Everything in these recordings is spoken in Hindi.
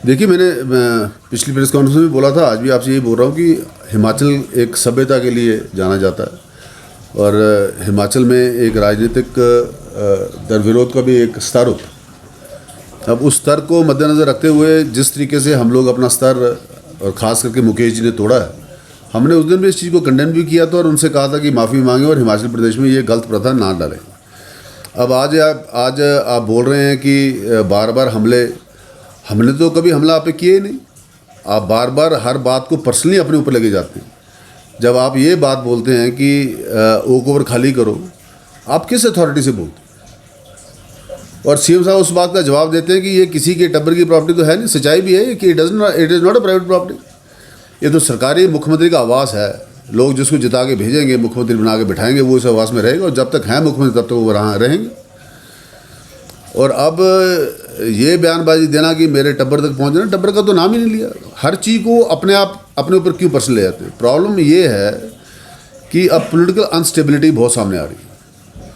देखिए, मैं पिछली प्रेस कॉन्फ्रेंस में भी बोला था, आज भी आपसे यही बोल रहा हूँ कि हिमाचल एक सभ्यता के लिए जाना जाता है और हिमाचल में एक राजनीतिक दर विरोध का भी एक स्तर होता है। अब उस स्तर को मद्देनज़र रखते हुए जिस तरीके से हम लोग अपना स्तर और ख़ास करके मुकेश जी ने तोड़ा है, हमने उस दिन भी इस चीज़ को कंडेम भी किया था और उनसे कहा था कि माफ़ी मांगें और हिमाचल प्रदेश में ये गलत प्रथा ना डालें। अब आज आप बोल रहे हैं कि बार बार हमने तो कभी हमला आप पे किए ही नहीं। आप बार बार हर बात को पर्सनली अपने ऊपर लेके जाते हैं। जब आप ये बात बोलते हैं कि ओक ओवर खाली करो, आप किस अथॉरिटी से बोलते हैं? और सीएम साहब उस बात का जवाब देते हैं कि ये किसी के टब्बर की प्रॉपर्टी तो है नहीं। सच्चाई भी है कि it is not a private property. ये तो सरकारी मुख्यमंत्री का आवास है। लोग जिसको जिता के भेजेंगे, मुख्यमंत्री बना के बिठाएंगे, वो इस आवास में रहेगा और जब तक है मुख्यमंत्री तब तक वो वहाँ रहेंगे। और अब ये बयानबाजी देना कि मेरे टब्बर तक पहुँच जाना, टब्बर का तो नाम ही नहीं लिया। हर चीज़ को अपने ऊपर क्यों पर्सन ले जाते हैं? प्रॉब्लम ये है कि अब पॉलिटिकल अनस्टेबिलिटी बहुत सामने आ रही है।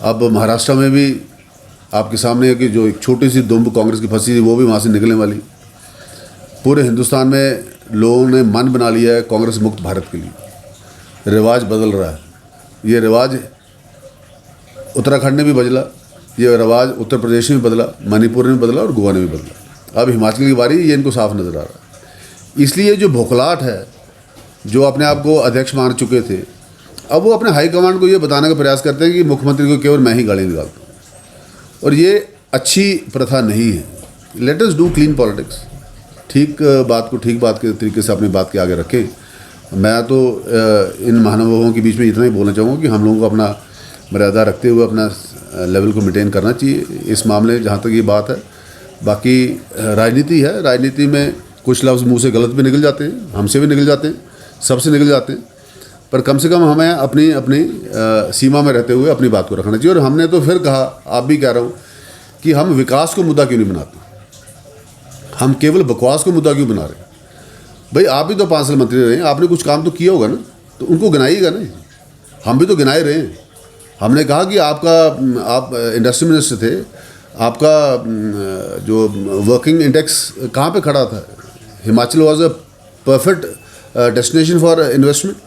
अब महाराष्ट्र में भी आपके सामने है कि जो एक छोटी सी दुम्ब कांग्रेस की फंसी थी वो भी वहाँ से निकलने वाली। पूरे हिंदुस्तान में लोगों ने मन बना लिया है कांग्रेस मुक्त भारत के लिए। रिवाज बदल रहा है। ये रिवाज उत्तराखंड में भी बदला, ये रिवाज उत्तर प्रदेश में भी बदला, मणिपुर में भी बदला और गोवा में भी बदला। अब हिमाचल की बारी, ये इनको साफ नज़र आ रहा है। इसलिए जो भोखलाहट है, जो अपने आप को अध्यक्ष मान चुके थे, अब वो अपने हाईकमांड को ये बताने का प्रयास करते हैं कि मुख्यमंत्री को केवल मैं ही गाली निकालता हूँ। और ये अच्छी प्रथा नहीं है। Let us do clean politics. ठीक बात के तरीके से अपनी बात के आगे रखें। मैं तो इन महानुभावों के बीच में इतना ही बोलना चाहूँगा कि हम लोगों को अपना मर्यादा रखते हुए अपना लेवल को मेंटेन करना चाहिए इस मामले जहाँ तक ये बात है। बाकी राजनीति है, राजनीति में कुछ लफ्ज़ मुंह से गलत भी निकल जाते हैं, हमसे भी निकल जाते हैं, सबसे निकल जाते हैं, पर कम से कम हमें अपनी सीमा में रहते हुए अपनी बात को रखना चाहिए। और हमने तो फिर कहा, आप भी कह रहा हूँ, कि हम विकास को मुद्दा क्यों नहीं बनाते? हम केवल बकवास को मुद्दा क्यों बना रहे हैं? भाई आप भी तो 5 साल मंत्री रहे हैं, आपने कुछ काम तो किया होगा ना, तो उनको गिनाइएगा ना। हम भी तो गिनाए रहे हैं। हमने कहा कि आप इंडस्ट्री मिनिस्टर थे, आपका जो वर्किंग इंडेक्स कहाँ पे खड़ा था? Himachal was a perfect destination for investment.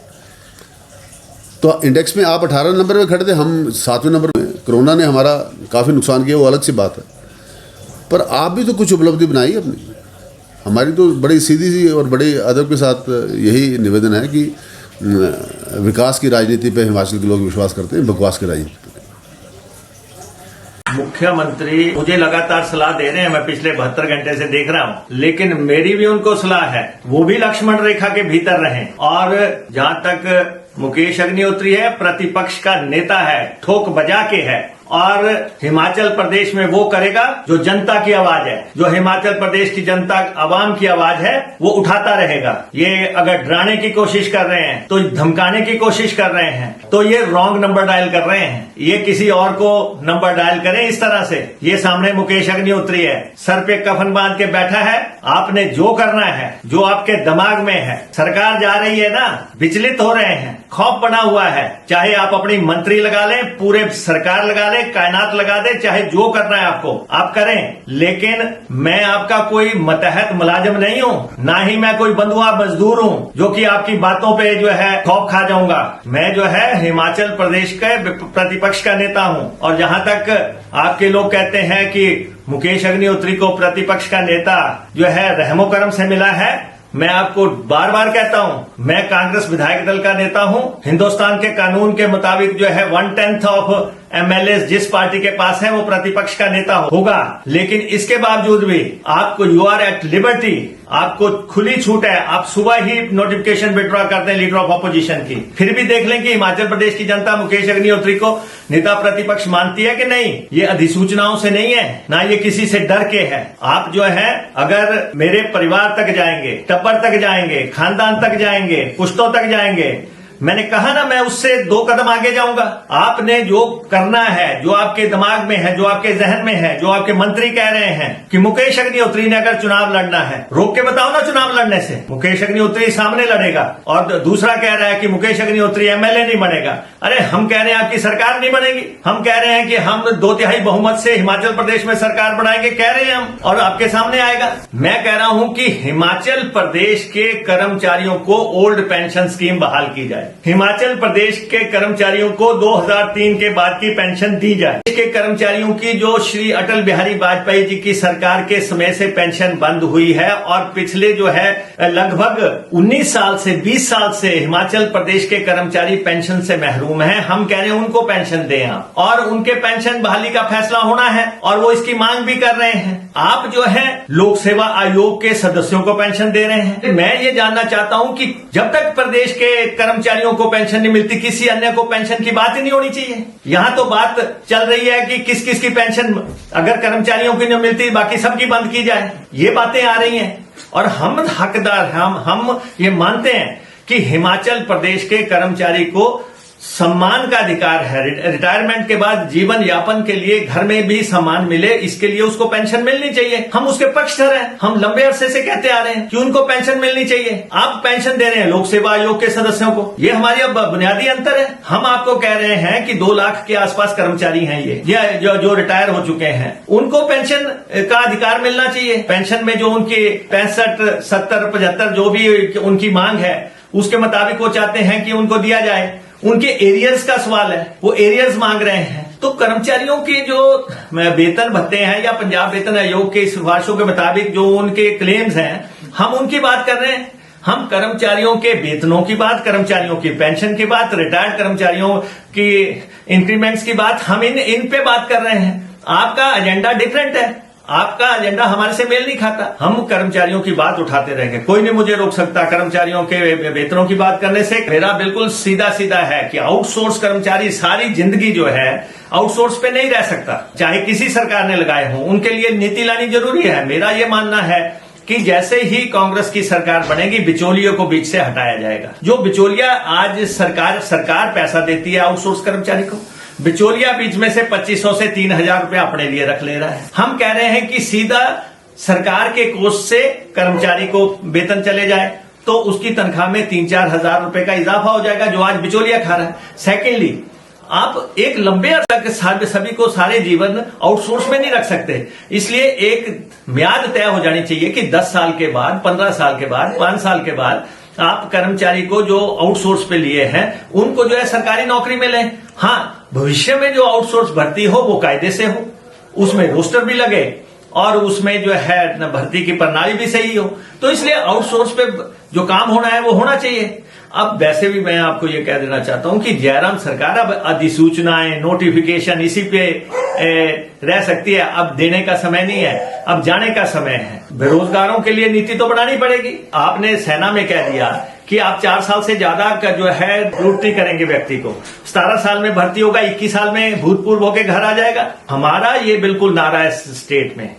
तो इंडेक्स में आप 18 नंबर पे खड़े थे, हम 7वें नंबर में। कोरोना ने हमारा काफ़ी नुकसान किया, वो अलग सी बात है, पर आप भी तो कुछ उपलब्धि बनाई अपनी। हमारी तो बड़ी सीधी सी और बड़े अदब के साथ यही निवेदन है कि विकास की राजनीति पे हिमाचल के लोग विश्वास करते हैं, बकवास की राजनीति पे। मुख्यमंत्री मुझे लगातार सलाह दे रहे हैं, मैं पिछले 72 घंटे से देख रहा हूं, लेकिन मेरी भी उनको सलाह है वो भी लक्ष्मण रेखा के भीतर रहें। और जहां तक मुकेश अग्निहोत्री है, प्रतिपक्ष का नेता है, ठोक बजा के है, और हिमाचल प्रदेश में वो करेगा जो जनता की आवाज है, जो हिमाचल प्रदेश की जनता आवाम की आवाज है, वो उठाता रहेगा। ये अगर डराने की कोशिश कर रहे हैं, तो धमकाने की कोशिश कर रहे हैं, तो ये रॉन्ग नंबर डायल कर रहे हैं। ये किसी और को नंबर डायल करें इस तरह से। ये सामने मुकेश अग्निहोत्री है, सर पे कफन बांध के बैठा है। आपने जो करना है, जो आपके दिमाग में है, सरकार जा रही है ना, विचलित हो रहे हैं, खौफ बना हुआ है। चाहे आप अपनी मंत्री लगा लें, पूरे सरकार लगा लें, कायनात लगा दे, चाहे जो करना है आपको आप करें, लेकिन मैं आपका कोई मतहत मुलाजिम नहीं हूं, ना ही मैं कोई बंधुआ मजदूर हूं जो कि आपकी बातों पे जो है खौफ खा जाऊंगा। मैं जो है हिमाचल प्रदेश के प्रतिपक्ष का नेता हूं। और जहां तक आपके लोग कहते हैं कि मुकेश अग्निहोत्री को प्रतिपक्ष का नेता जो है रहमो करम से मिला है, मैं आपको बार बार कहता हूं, मैं कांग्रेस विधायक दल का नेता हूं। हिंदुस्तान के कानून के मुताबिक जो है 1/10 ऑफ एमएलए जिस पार्टी के पास है वो प्रतिपक्ष का नेता होगा। लेकिन इसके बावजूद भी आपको, यू आर एट लिबर्टी, आपको खुली छूट है, आप सुबह ही नोटिफिकेशन विड्रॉ करते हैं लीडर ऑफ अपोजिशन की। फिर भी देख लें कि हिमाचल प्रदेश की जनता मुकेश अग्निहोत्री को नेता प्रतिपक्ष मानती है कि नहीं। ये अधिसूचनाओं से नहीं है, ना ये किसी से डर के है। आप जो है अगर मेरे परिवार तक जाएंगे, टब्बर तक जाएंगे, खानदान तक जाएंगे, पुश्तों तक जाएंगे, मैंने कहा ना, मैं उससे 2 कदम आगे जाऊंगा। आपने जो करना है, जो आपके दिमाग में है, जो आपके जहन में है, जो आपके मंत्री कह रहे हैं कि मुकेश अग्निहोत्री ने अगर चुनाव लड़ना है, रोक के बताओ ना चुनाव लड़ने से। मुकेश अग्निहोत्री सामने लड़ेगा और दूसरा कह रहा है कि मुकेश अग्निहोत्री एमएलए नहीं बनेगा। अरे हम कह रहे हैं आपकी सरकार नहीं बनेगी, हम कह रहे हैं कि हम 2/3 बहुमत से हिमाचल प्रदेश में सरकार बनाएंगे, कह रहे हैं हम, और आपके सामने आएगा। मैं कह रहा हूं कि हिमाचल प्रदेश के कर्मचारियों को ओल्ड पेंशन स्कीम बहाल की जाए। हिमाचल प्रदेश के कर्मचारियों को 2003 के बाद की पेंशन दी जाए। देश के कर्मचारियों की जो श्री अटल बिहारी वाजपेयी जी की सरकार के समय से पेंशन बंद हुई है और पिछले जो है लगभग 19 साल से 20 साल से हिमाचल प्रदेश के कर्मचारी पेंशन से महरूम हैं। हम कह रहे हैं उनको पेंशन दें आप, और उनके पेंशन बहाली का फैसला होना है और वो इसकी मांग भी कर रहे हैं। आप जो है लोक सेवा आयोग के सदस्यों को पेंशन दे रहे हैं। मैं ये जानना चाहता हूं कि जब तक प्रदेश के कर्मचारियों को पेंशन नहीं मिलती, किसी अन्य को पेंशन की बात ही नहीं होनी चाहिए। यहां तो बात चल रही है कि किस किस की पेंशन अगर कर्मचारियों की नहीं मिलती बाकी सबकी बंद की जाए, ये बातें आ रही हैं। और हम हकदार हैं, हम ये मानते हैं कि हिमाचल प्रदेश के कर्मचारी को सम्मान का अधिकार है। रिटायरमेंट के बाद जीवन यापन के लिए घर में भी सम्मान मिले, इसके लिए उसको पेंशन मिलनी चाहिए। हम उसके पक्षधर हैं। हम लंबे अरसे से कहते आ रहे हैं कि उनको पेंशन मिलनी चाहिए। आप पेंशन दे रहे हैं लोक सेवा आयोग के सदस्यों को, ये हमारी अब बुनियादी अंतर है। हम आपको कह रहे हैं कि 2 लाख के आसपास कर्मचारी हैं ये जो रिटायर हो चुके हैं, उनको पेंशन का अधिकार मिलना चाहिए। पेंशन में जो उनकी 65, 70, 75 जो भी उनकी मांग है उसके मुताबिक वो चाहते हैं कि उनको दिया जाए। उनके एरियर्स का सवाल है, वो एरियर्स मांग रहे हैं। तो कर्मचारियों के जो वेतन भत्ते हैं या पंजाब वेतन आयोग के सिफारिशों के मुताबिक जो उनके क्लेम्स हैं, हम उनकी बात कर रहे हैं। हम कर्मचारियों के वेतनों की बात, कर्मचारियों की पेंशन की बात, रिटायर्ड कर्मचारियों की इंक्रीमेंट्स की बात, हम इन पे बात कर रहे हैं। आपका एजेंडा डिफरेंट है, आपका एजेंडा हमारे से मेल नहीं खाता। हम कर्मचारियों की बात उठाते रहेंगे, कोई नहीं मुझे रोक सकता कर्मचारियों के वेतनों की बात करने से। मेरा बिल्कुल सीधा सीधा है कि आउटसोर्स कर्मचारी सारी जिंदगी जो है आउटसोर्स पे नहीं रह सकता, चाहे किसी सरकार ने लगाए हों। उनके लिए नीति लानी जरूरी है। मेरा ये मानना है कि जैसे ही कांग्रेस की सरकार बनेगी, बिचौलियों को बीच से हटाया जाएगा। जो बिचौलिया आज सरकार पैसा देती है आउटसोर्स कर्मचारी को, बिचौलिया बीच में से 2500 से 3000 रुपया अपने लिए रख ले रहा है। हम कह रहे हैं कि सीधा सरकार के कोष से कर्मचारी को वेतन चले जाए तो उसकी तनख्वाह में 3-4 हजार रुपए का इजाफा हो जाएगा जो आज बिचौलिया खा रहा है। सेकेंडली, आप एक लंबे तक सभी को सारे जीवन आउटसोर्स में नहीं रख सकते, इसलिए एक म्याद तय हो जानी चाहिए कि 10 साल के बाद, 15 साल के बाद, 5 साल के बाद आप कर्मचारी को जो आउटसोर्स पे लिए हैं उनको जो है सरकारी नौकरी मिले। हाँ, भविष्य में जो आउटसोर्स भर्ती हो वो कायदे से हो, उसमें रोस्टर भी लगे और उसमें जो है भर्ती की प्रणाली भी सही हो। तो इसलिए आउटसोर्स पे जो काम होना है वो होना चाहिए। अब वैसे भी मैं आपको ये कह देना चाहता हूं कि जयराम सरकार अब अधिसूचनाएं, नोटिफिकेशन इसी पे रह सकती है। अब देने का समय नहीं है, अब जाने का समय है। बेरोजगारों के लिए नीति तो बनानी पड़ेगी। आपने सेना में कह दिया कि आप 4 साल से ज्यादा का जो है ड्यूटी नहीं करेंगे व्यक्ति को, 17 साल में भर्ती होगा, 21 साल में भूतपूर्व होकर घर आ जाएगा। हमारा ये बिल्कुल नारा है स्टेट में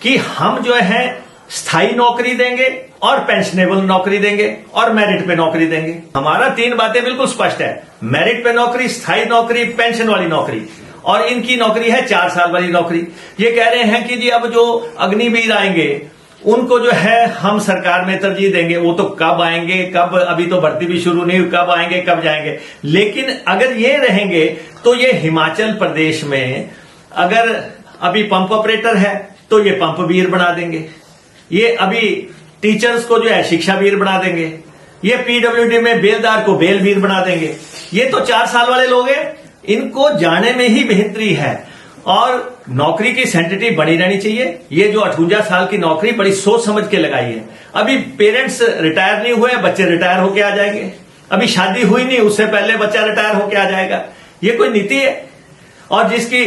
कि हम जो है स्थायी नौकरी देंगे और पेंशनेबल नौकरी देंगे और मेरिट पे नौकरी देंगे। हमारा 3 बातें बिल्कुल स्पष्ट है, मेरिट पे नौकरी, स्थायी नौकरी, पेंशन वाली नौकरी। और इनकी नौकरी है 4 साल वाली नौकरी। ये कह रहे हैं कि जी अब जो अग्निवीर आएंगे उनको जो है हम सरकार में तरजीह देंगे। वो तो कब आएंगे, कब, अभी तो भर्ती भी शुरू नहीं हुई, कब आएंगे, कब जाएंगे। लेकिन अगर ये रहेंगे तो ये हिमाचल प्रदेश में अगर अभी पंप ऑपरेटर है तो ये पंप वीर बना देंगे, ये अभी टीचर्स को जो है शिक्षा वीर बना देंगे, ये पीडब्ल्यूडी में बेलदार को बेल वीर बना देंगे। ये तो 4 साल वाले लोग हैं, इनको जाने में ही बेहतरी है। और नौकरी की सेंटिटी बनी रहनी चाहिए। ये जो 58 साल की नौकरी बड़ी सोच समझ के लगाई है। अभी पेरेंट्स रिटायर नहीं हुए, बच्चे रिटायर होके आ जाएंगे। अभी शादी हुई नहीं, उससे पहले बच्चा रिटायर होके आ जाएगा। ये कोई नीति है? और जिसकी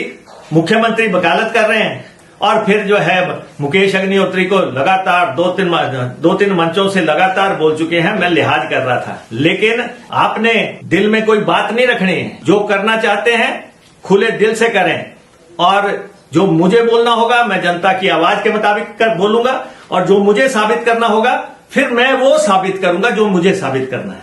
मुख्यमंत्री वकालत कर रहे हैं और फिर जो है मुकेश अग्निहोत्री को लगातार 2-3 मंचों से लगातार बोल चुके हैं, मैं लिहाज कर रहा था। लेकिन आपने दिल में कोई बात नहीं रखनी है। जो करना चाहते हैं खुले दिल से करें, और जो मुझे बोलना होगा मैं जनता की आवाज के मुताबिक बोलूंगा, और जो मुझे साबित करना होगा फिर मैं वो साबित करूंगा जो मुझे साबित करना है।